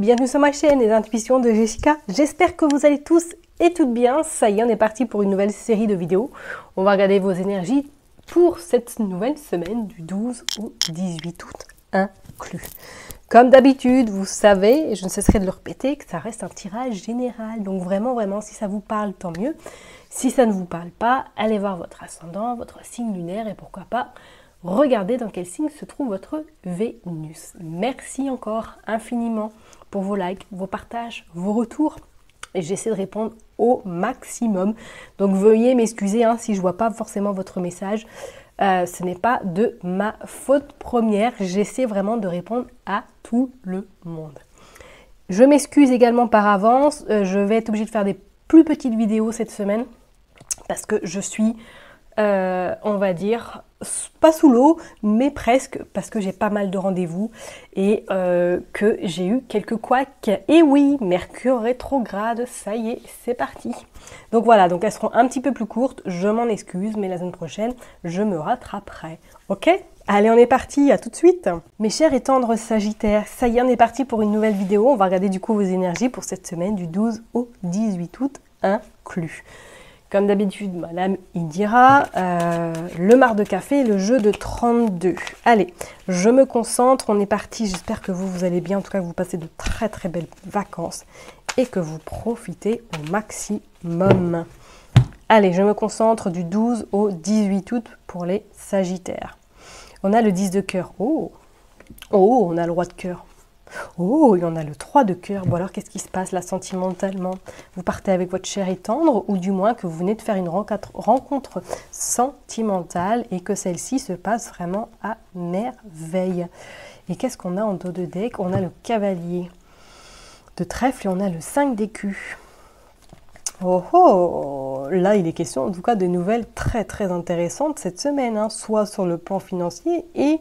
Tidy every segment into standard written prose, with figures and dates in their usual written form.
bienvenue sur ma chaîne Les Intuitions de Jessica. J'espère que vous allez tous et toutes bien. Ça y est, on est parti pour une nouvelle série de vidéos. On va regarder vos énergies pour cette nouvelle semaine du 12 au 18 août inclus. Comme d'habitude, vous savez, et je ne cesserai de le répéter, que ça reste un tirage général. Donc vraiment, si ça vous parle, tant mieux. Si ça ne vous parle pas, allez voir votre ascendant, votre signe lunaire et pourquoi pas regardez dans quel signe se trouve votre Vénus. Merci encore infiniment pour vos likes, vos partages, vos retours. Et j'essaie de répondre au maximum. Donc veuillez m'excuser si je ne vois pas forcément votre message. Ce n'est pas de ma faute première. J'essaie vraiment de répondre à tout le monde. Je m'excuse également par avance. Je vais être obligée de faire des plus petites vidéos cette semaine. Parce que je suis, on va dire, pas sous l'eau, mais presque, parce que j'ai pas mal de rendez-vous et que j'ai eu quelques couacs. Et oui, Mercure rétrograde, ça y est, c'est parti. Donc voilà, donc elles seront un petit peu plus courtes, je m'en excuse, mais la semaine prochaine, je me rattraperai. Ok ? Allez, on est parti, à tout de suite. Mes chers et tendres Sagittaires, ça y est, on est parti pour une nouvelle vidéo. On va regarder du coup vos énergies pour cette semaine du 12 au 18 août inclus. Comme d'habitude, Madame Indira, le marc de café, le jeu de 32. Allez, je me concentre, on est parti. J'espère que vous allez bien, en tout cas que vous passez de très très belles vacances et que vous profitez au maximum. Allez, je me concentre du 12 au 18 août pour les Sagittaires. On a le 10 de cœur. Oh, on a le roi de cœur. Oh, il y en a le 3 de cœur. Bon alors, qu'est-ce qui se passe là sentimentalement? Vous partez avec votre cher et tendre, ou du moins que vous venez de faire une rencontre sentimentale et que celle-ci se passe vraiment à merveille. Et qu'est-ce qu'on a en dos de deck? On a le cavalier de trèfle et on a le 5 d'écus. Oh, là il est question en tout cas de nouvelles très très intéressantes cette semaine, soit sur le plan financier et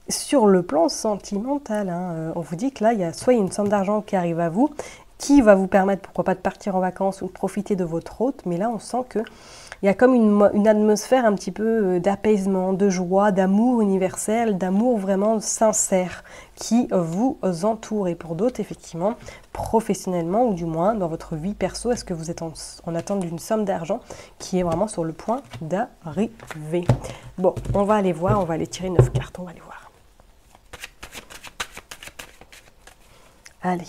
sur le plan sentimental. On vous dit que là, il y a soit une somme d'argent qui arrive à vous, qui va vous permettre, pourquoi pas, de partir en vacances ou de profiter de votre hôte. Mais là, on sent qu'il y a comme une atmosphère un petit peu d'apaisement, de joie, d'amour universel, d'amour vraiment sincère qui vous entoure. Et pour d'autres, effectivement, professionnellement ou du moins dans votre vie perso, est-ce que vous êtes en attente d'une somme d'argent qui est vraiment sur le point d'arriver? Bon, on va aller voir, on va aller tirer 9 cartes, on va aller voir. Allez,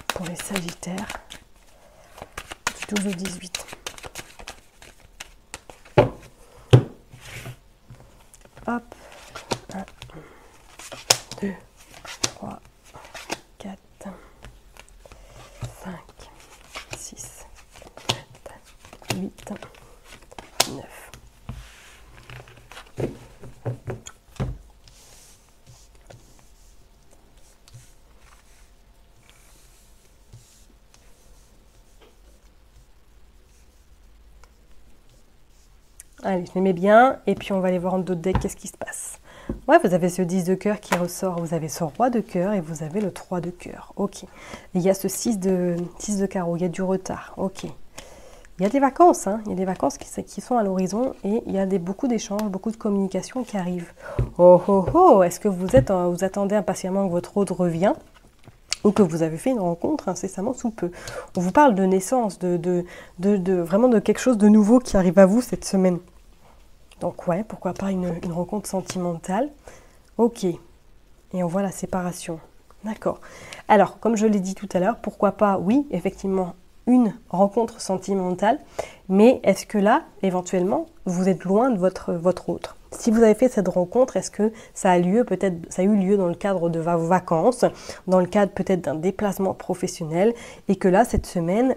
pour les Sagittaires, du 12 au 18. Hop, 1, 2, 3, 4, 5, 6, 7, 8, 9. Allez, je les mets bien, et puis on va aller voir en d'autres decks qu'est-ce qui se passe. Ouais, vous avez ce 10 de cœur qui ressort, vous avez ce roi de cœur et vous avez le 3 de cœur. Ok. Et il y a ce 6 de carreau, il y a du retard. Ok. Il y a des vacances, il y a des vacances qui sont à l'horizon et il y a beaucoup d'échanges, beaucoup de communication qui arrivent. Oh, est-ce que vous attendez impatiemment que votre hôte revienne ou que vous avez fait une rencontre incessamment sous peu? On vous parle de naissance, vraiment de quelque chose de nouveau qui arrive à vous cette semaine. Donc ouais, pourquoi pas une rencontre sentimentale. Ok. Et on voit la séparation. D'accord. Alors, comme je l'ai dit tout à l'heure, pourquoi pas, oui, effectivement, une rencontre sentimentale, mais est-ce que là, éventuellement, vous êtes loin de votre autre? Si vous avez fait cette rencontre, est-ce que ça a eu lieu dans le cadre de vos vacances, dans le cadre peut-être d'un déplacement professionnel, et que là, cette semaine,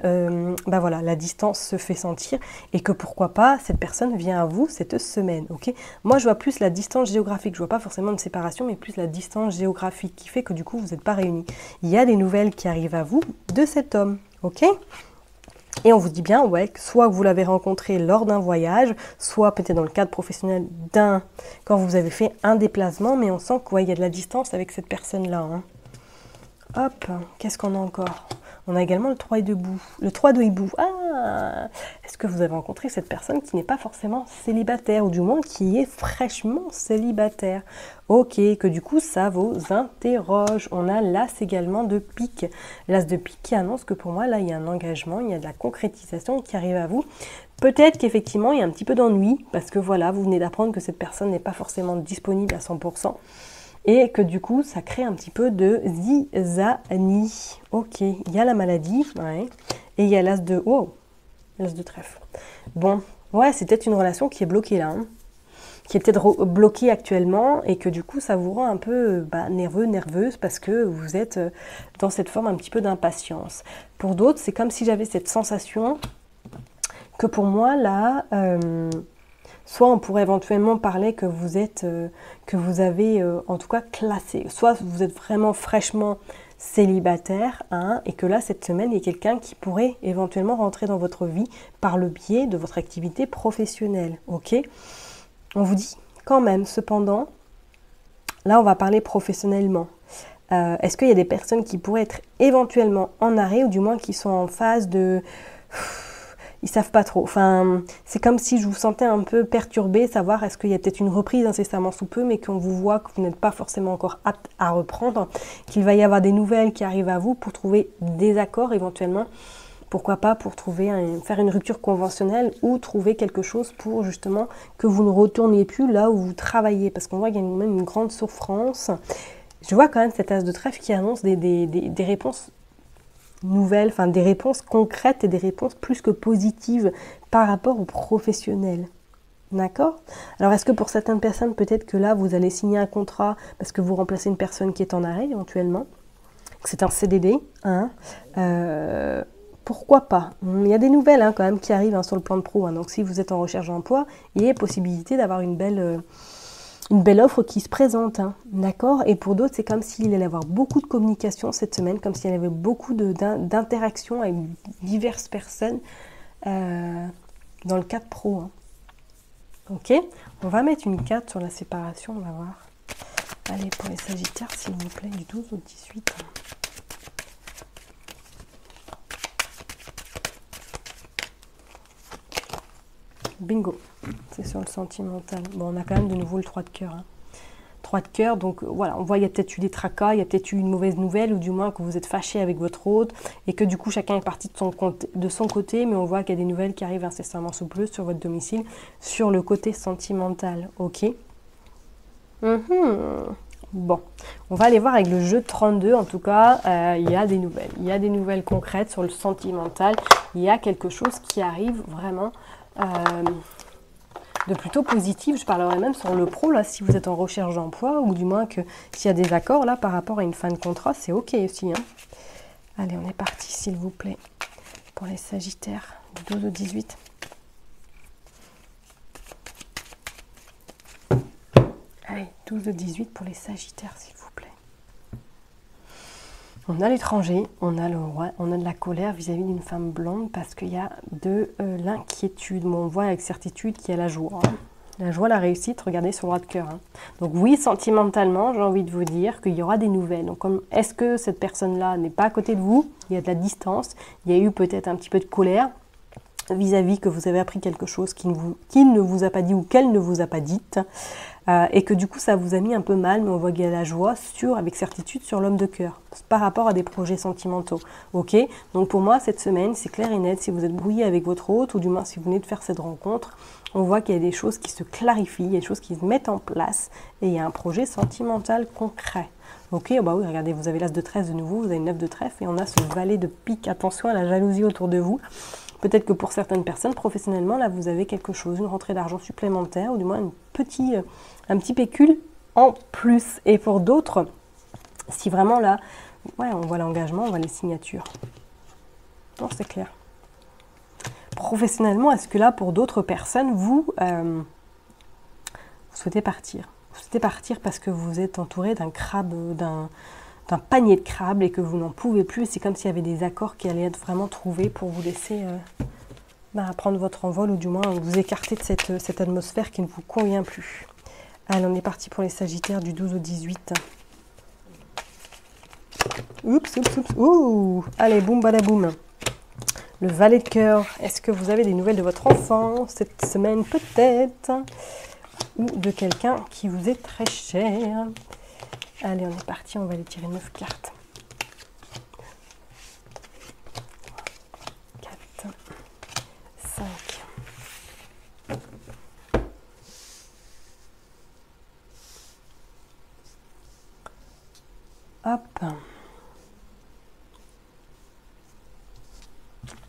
voilà, la distance se fait sentir, et que pourquoi pas, cette personne vient à vous cette semaine, ok? Moi, je vois plus la distance géographique, je vois pas forcément une séparation, mais plus la distance géographique, qui fait que du coup, vous n'êtes pas réunis. Il y a des nouvelles qui arrivent à vous de cet homme, ok? Et on vous dit bien, ouais, soit vous l'avez rencontré lors d'un voyage, soit peut-être dans le cadre professionnel quand vous avez fait un déplacement, mais on sent qu'il y a de la distance avec cette personne-là. Hop, qu'est-ce qu'on a encore? On a également le 3 de boue. Le 3 de hibou. Ah, est-ce que vous avez rencontré cette personne qui n'est pas forcément célibataire, ou du moins qui est fraîchement célibataire? Ok, que du coup ça vous interroge. On a l'as également de pique. L'as de pique qui annonce que pour moi là il y a un engagement, il y a de la concrétisation qui arrive à vous. Peut-être qu'effectivement il y a un petit peu d'ennui parce que voilà, vous venez d'apprendre que cette personne n'est pas forcément disponible à 100%. Et que du coup, ça crée un petit peu de zizanie. Ok, il y a la maladie, ouais. Et il y a l'as de... Oh, l'as de trèfle. Bon, ouais, c'est peut-être une relation qui est bloquée là. Hein, qui est peut-être bloquée actuellement et que du coup, ça vous rend un peu nerveux, nerveuse parce que vous êtes dans cette forme un petit peu d'impatience. Pour d'autres, c'est comme si j'avais cette sensation que pour moi, là... soit on pourrait éventuellement parler que vous êtes, que vous avez en tout cas classé. Soit vous êtes vraiment fraîchement célibataire, hein, et que là cette semaine il y a quelqu'un qui pourrait éventuellement rentrer dans votre vie par le biais de votre activité professionnelle. Ok, on vous dit quand même, cependant, là on va parler professionnellement. Est-ce qu'il y a des personnes qui pourraient être éventuellement en arrêt ou du moins qui sont en phase de... Ils savent pas trop. Enfin, c'est comme si je vous sentais un peu perturbé, savoir est-ce qu'il y a peut-être une reprise incessamment sous peu, mais qu'on vous voit que vous n'êtes pas forcément encore apte à reprendre, qu'il va y avoir des nouvelles qui arrivent à vous pour trouver des accords éventuellement. Pourquoi pas pour trouver faire une rupture conventionnelle ou trouver quelque chose pour justement que vous ne retourniez plus là où vous travaillez. Parce qu'on voit qu'il y a même une grande souffrance. Je vois quand même cet as de trèfle qui annonce des réponses nouvelles, enfin des réponses concrètes et des réponses plus que positives par rapport aux professionnels. D'accord? Alors est-ce que pour certaines personnes, peut-être que là, vous allez signer un contrat parce que vous remplacez une personne qui est en arrêt éventuellement, c'est un CDD, hein, pourquoi pas? Il y a des nouvelles hein, quand même qui arrivent hein, sur le plan de pro, hein, donc si vous êtes en recherche d'emploi, il y a possibilité d'avoir une belle offre qui se présente, hein, d'accord? Et pour d'autres, c'est comme s'il allait y avoir beaucoup de communication cette semaine, comme s'il y avait beaucoup d'interactions avec diverses personnes dans le cadre pro. Hein. Ok? On va mettre une carte sur la séparation, on va voir. Allez, pour les Sagittaires, s'il vous plaît, du 12 au 18. Bingo, c'est sur le sentimental. Bon, on a quand même de nouveau le 3 de cœur. Hein. 3 de cœur, donc voilà, on voit il y a peut-être eu des tracas, il y a peut-être eu une mauvaise nouvelle, ou du moins que vous êtes fâché avec votre hôte, et que du coup chacun est parti de son côté, mais on voit qu'il y a des nouvelles qui arrivent incessamment sous peu sur votre domicile, sur le côté sentimental, ok? Bon, on va aller voir avec le jeu 32, en tout cas, il y a des nouvelles. Il y a des nouvelles concrètes sur le sentimental, il y a quelque chose qui arrive vraiment... de plutôt positif, je parlerai même sur le pro, là, si vous êtes en recherche d'emploi, ou du moins que s'il y a des accords, là, par rapport à une fin de contrat, c'est ok aussi. Hein. Allez, on est parti, s'il vous plaît, pour les Sagittaires, du 12 au 18. Allez, 12 au 18 pour les Sagittaires, s'il vous plaît. On a l'étranger, on a le roi, on a de la colère vis-à-vis d'une femme blonde parce qu'il y a de l'inquiétude. Bon, on voit avec certitude qu'il y a la joie. Hein. La joie, la réussite, regardez sur le roi de cœur. Hein. Donc oui, sentimentalement, j'ai envie de vous dire qu'il y aura des nouvelles. Donc est-ce que cette personne-là n'est pas à côté de vous? Il y a de la distance, il y a eu peut-être un petit peu de colère vis-à-vis que vous avez appris quelque chose qu'il ne vous a pas dit ou qu'elle ne vous a pas dite. Et que du coup ça vous a mis un peu mal, mais on voit qu'il y a la joie avec certitude sur l'homme de cœur, par rapport à des projets sentimentaux. Ok, donc pour moi cette semaine c'est clair et net, si vous êtes brouillé avec votre hôte, ou du moins si vous venez de faire cette rencontre, on voit qu'il y a des choses qui se clarifient, il y a des choses qui se mettent en place, et il y a un projet sentimental concret. Ok, bah oui, regardez, vous avez l'as de trèfle de nouveau, vous avez une 9 de trèfle, et on a ce valet de pique, attention à la jalousie autour de vous. Peut-être que pour certaines personnes, professionnellement, là, vous avez quelque chose, une rentrée d'argent supplémentaire, ou du moins un petit pécule en plus. Et pour d'autres, si vraiment là, ouais, on voit l'engagement, on voit les signatures. Non, c'est clair. Professionnellement, est-ce que là, pour d'autres personnes, vous souhaitez partir? Vous souhaitez partir parce que vous êtes entouré d'un crabe, d'un panier de crabes et que vous n'en pouvez plus. C'est comme s'il y avait des accords qui allaient être vraiment trouvés pour vous laisser prendre votre envol, ou du moins vous écarter de cette atmosphère qui ne vous convient plus. Allez, on est parti pour les Sagittaires du 12 au 18. Oups, oups, oups. Ouh. Allez, boum, badaboum. Le valet de cœur. Est-ce que vous avez des nouvelles de votre enfant cette semaine peut-être? Ou de quelqu'un qui vous est très cher? Allez, on est parti. On va aller tirer 9 cartes. 4, 5. Hop.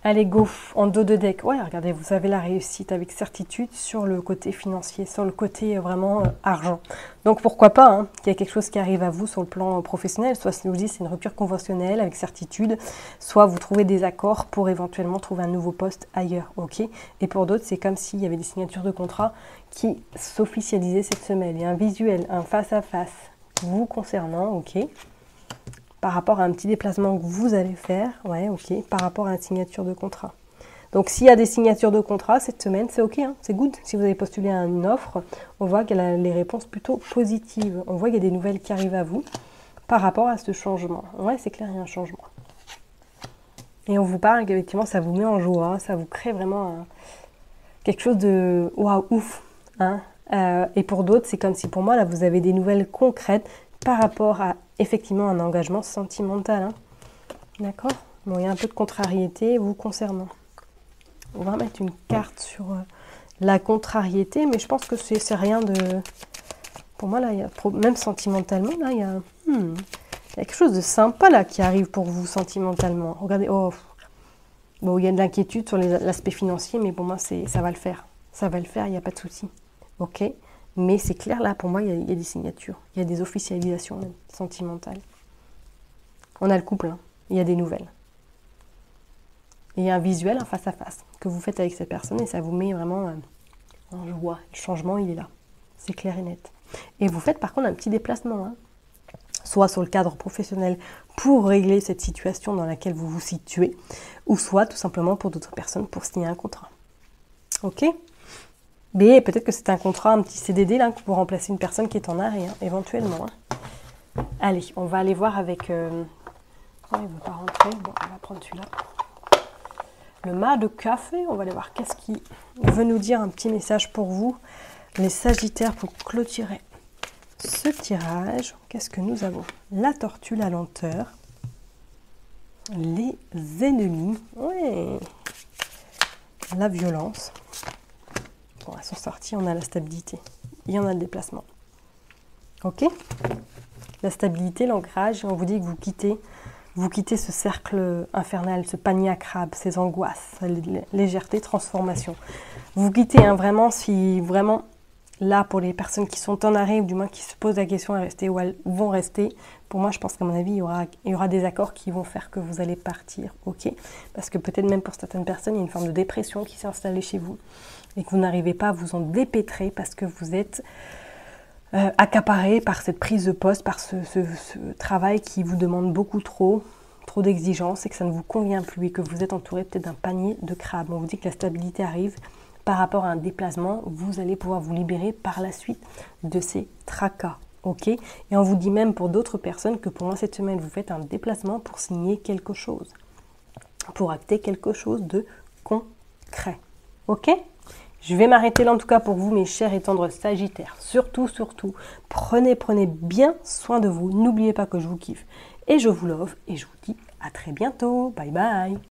Allez, go, en dos de deck. Ouais, regardez, vous avez la réussite avec certitude sur le côté financier, sur le côté vraiment argent. Donc, pourquoi pas, hein, qu'il y a quelque chose qui arrive à vous sur le plan professionnel. Soit, si vous dites, c'est une rupture conventionnelle avec certitude. Soit, vous trouvez des accords pour éventuellement trouver un nouveau poste ailleurs, ok. Et pour d'autres, c'est comme s'il y avait des signatures de contrat qui s'officialisaient cette semaine. Il y a un visuel, un face-à-face vous concernant, ok. Par rapport à un petit déplacement que vous allez faire, ouais, ok, par rapport à une signature de contrat. Donc, s'il y a des signatures de contrat cette semaine, c'est ok, hein, c'est good. Si vous avez postulé à une offre, on voit qu'elle a les réponses plutôt positives. On voit qu'il y a des nouvelles qui arrivent à vous par rapport à ce changement. Ouais, c'est clair, il y a un changement. Et on vous parle qu'effectivement, ça vous met en joie, ça vous crée vraiment quelque chose de waouh, ouf. Hein. Et pour d'autres, c'est comme si pour moi, là, vous avez des nouvelles concrètes par rapport à effectivement un engagement sentimental. Hein. D'accord? Bon, il y a un peu de contrariété vous concernant. On va mettre une carte sur la contrariété, mais je pense que c'est rien de... Pour moi, là, il y a même sentimentalement, là, il y a quelque chose de sympa là qui arrive pour vous sentimentalement. Regardez, oh, bon, il y a de l'inquiétude sur l'aspect financier, mais pour moi, ça va le faire. Ça va le faire, il n'y a pas de souci. Ok? Mais c'est clair, là, pour moi, il y a des signatures. Il y a des officialisations même, sentimentales. On a le couple, hein. Il y a des nouvelles. Et il y a un visuel, un face-à-face, que vous faites avec cette personne et ça vous met vraiment en joie. Le changement, il est là. C'est clair et net. Et vous faites par contre un petit déplacement, hein. Soit sur le cadre professionnel pour régler cette situation dans laquelle vous vous situez, ou soit tout simplement pour d'autres personnes pour signer un contrat. Ok ? Mais peut-être que c'est un contrat, un petit CDD là, pour remplacer une personne qui est en arrêt, hein, éventuellement. Hein. Allez, on va aller voir avec... Oh, il ne veut pas rentrer. Bon, on va prendre celui-là. Le mât de café, on va aller voir qu'est-ce qui veut nous dire, un petit message pour vous, les Sagittaires, pour clôturer ce tirage. Qu'est-ce que nous avons? La tortue, la lenteur, les ennemis, ouais, la violence. Bon, elles sont sorties, on a la stabilité. Il y en a le déplacement. Ok? La stabilité, l'ancrage, on vous dit que vous quittez ce cercle infernal, ce panier à crabes, ces angoisses, légèreté, transformation. Vous quittez, hein, vraiment, si vraiment, là, pour les personnes qui sont en arrêt, ou du moins qui se posent la question à rester ou elles vont rester, pour moi, je pense qu'à mon avis, il y aura des accords qui vont faire que vous allez partir, ok? Parce que peut-être même pour certaines personnes, il y a une forme de dépression qui s'est installée chez vous et que vous n'arrivez pas à vous en dépêtrer parce que vous êtes accaparé par cette prise de poste, par ce travail qui vous demande beaucoup trop d'exigences et que ça ne vous convient plus et que vous êtes entouré peut-être d'un panier de crabes. On vous dit que la stabilité arrive par rapport à un déplacement, vous allez pouvoir vous libérer par la suite de ces tracas. Ok? Et on vous dit même pour d'autres personnes que pour moi cette semaine, vous faites un déplacement pour signer quelque chose, pour acter quelque chose de concret. Ok? Je vais m'arrêter là en tout cas pour vous, mes chers et tendres Sagittaires. Surtout, prenez bien soin de vous. N'oubliez pas que je vous kiffe et je vous love et je vous dis à très bientôt. Bye bye.